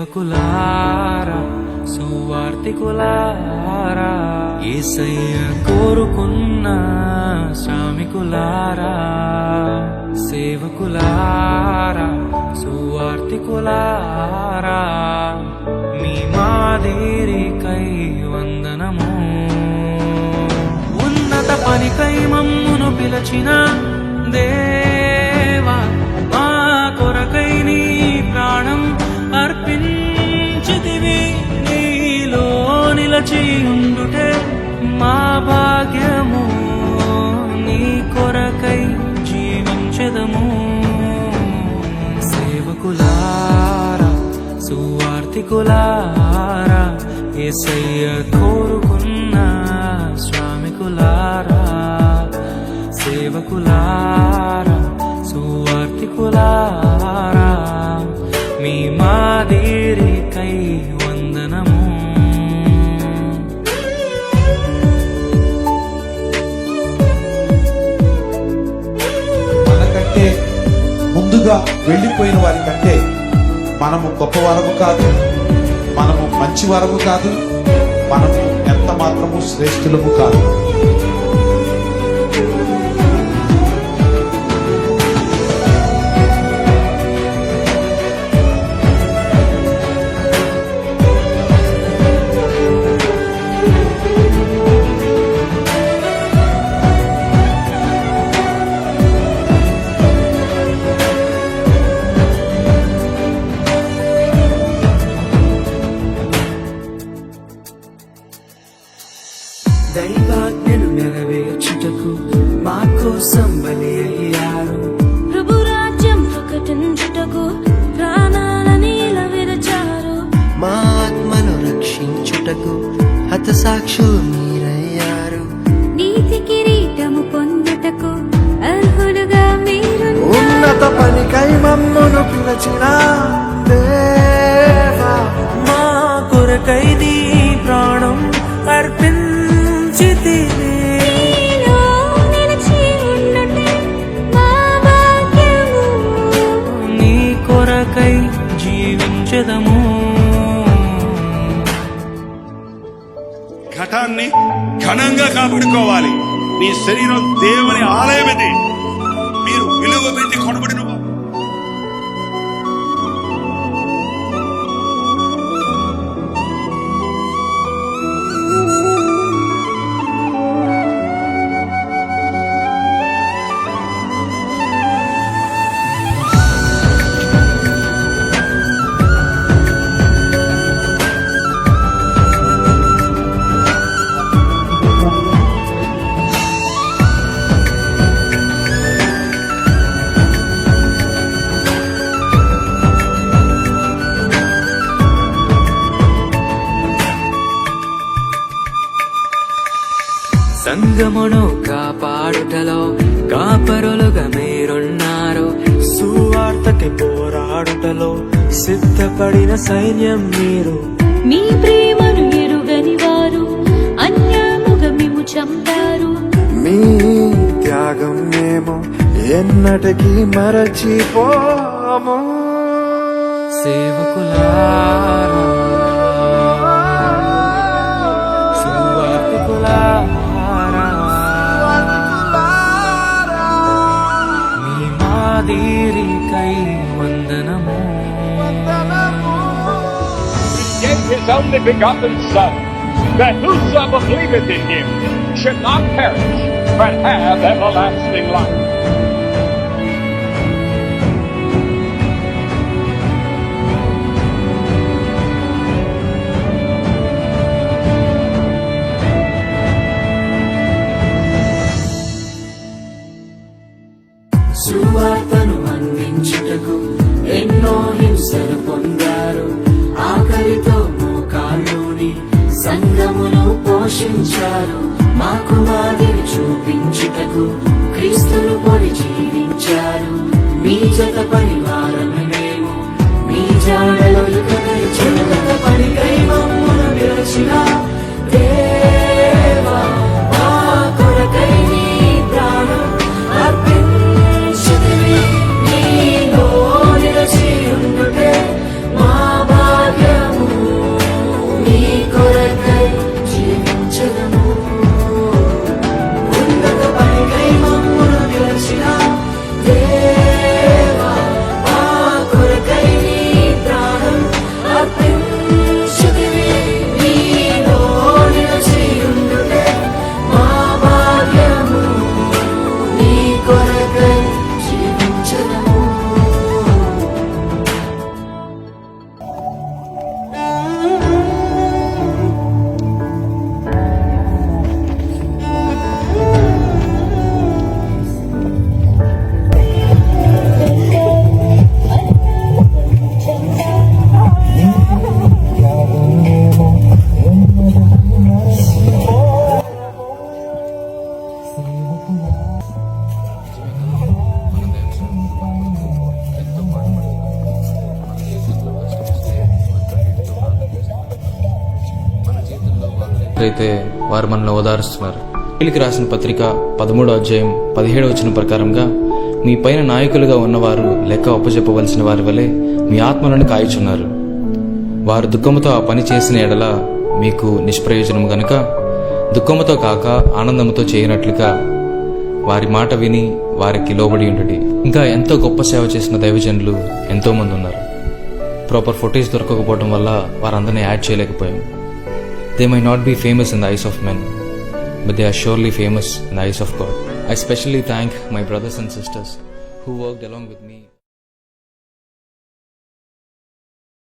సేవకులారా సువార్తికులారా యేసయ్య కోరుకున్న శ్రామికులారా సేవకులారా సువార్తికులారా మీ మాదిరికై వందనము ఉన్నత పనికై మమ్మును పిలచిన దేవా మా కొరకై నీ ప్రాణం అర్పించితివి నీలో నిలచి ఉండుటే మా భాగ్యము నీ కొరకై జీవించెదము సేవకులారా సువార్తికులారా యేసయ్య కోరుకున్న శ్రామికులారా సేవకులారా సువార్తికులారా మీ మాదిరికై వందనము మనకంటే ముందుగా వెళ్ళిపోయిన వారి కంటే మనము గొప్పవారము కాదు, మనము మంచివారము కాదు, మనము ఎంత మాత్రము శ్రేష్ఠులము కాదు. దైవాజ్ఞను నెరవేర్చుటకు మా కోసం బలి అయ్యారు ప్రభు రాజ్యం ప్రకటించుటకు ప్రాణాలని ఇలా విరచారు మా ఆత్మను రక్షించుటకు హతసాక్షులు మీరయ్యారు నీతి కిరీటము పొందుటకు అర్హులుగా మీరు ఉన్నత పనికై మమ్మును పిలచిన దేవా మా కొరకై నీ ప్రాణం అర్పించితివి నీలో నిలిచి ఉండుటే మా భాగ్యము నీ కొరకై జీవించెదము ఘటాన్ని ఘనంగా కాపాడుకోవాలి. నీ శరీరం దేవుని ఆలయమిది, మీరు విలువ పెట్టి కొనబడిన సంగమును కాపాడుటలో కాపరులుగా మీరున్నారు సువార్తకి పోరాడుటలో సిద్ధపడిన సైన్యం మీరు మీ ప్రేమను ఎరుగని వారు అన్యాయముగా మేము చంపారు మీ త్యాగం మేము ఎన్నటికీ మరచిపోము సేవకులారా సువార్తికులారా మీ మాదిరికై వందనము gave his only begotten Son, that whosoever believeth in him should not perish, but have everlasting life. సువార్తను అందించుటకు ఎన్నో హింసలు పొందారు ఆకలితో మోకాళ్ళుని సంఘమును పోషించారు మాకు మాదిరి చూపించుటకు క్రీస్తును పోలి జీవించారు మీ జత పరివారమే మేము మీ జాడలో ఇక చెడుగత పనికై మమ్మను పిలిచిన దేవా మా కొరకై నీ ప్రాణం అర్పించితివి నీలో నిలిచి ఉండుటే మా భాగ్యము నీ కొరకై జీవించదము ఉన్నత పనికై మమ్మను పిలిచిన దేవా మా కొరకై నీ ప్రాణం అర్పించితివి నీలో నిలిచి ఉండుటే మా భాగ్యము నీ కొరకై జీవించదము. అయితే వారు మనల్ని ఓదారుస్తున్నారు. వీళ్ళకి రాసిన పత్రిక 13వ అధ్యాయం 17వ వచనం ప్రకారంగా మీ పైన నాయకులుగా ఉన్నవారు లెక్క అప్పచెప్పవలసిన వారి వలె మీ ఆత్మలను కాయుచున్నారు. వారు దుఃఖముతో ఆ పని చేసిన ఎడల మీకు నిష్ప్రయోజనము గనుక దుఃఖముతో కాక ఆనందముతో చేయనట్లుగా వారి మాట విని వారికి లోబడి ఉండుడి. ఇంకా ఎంతో గొప్ప సేవ చేసిన దైవజనులు ఎంతో మంది ఉన్నారు. ప్రాపర్ ఫుటేజ్ దొరకకపోవడం వల్ల వారందరినీ యాడ్ చేయలేకపోయాం. They might not be famous in the eyes of men, but they are surely famous in the eyes of God. I especially thank my brothers and sisters who worked along with me.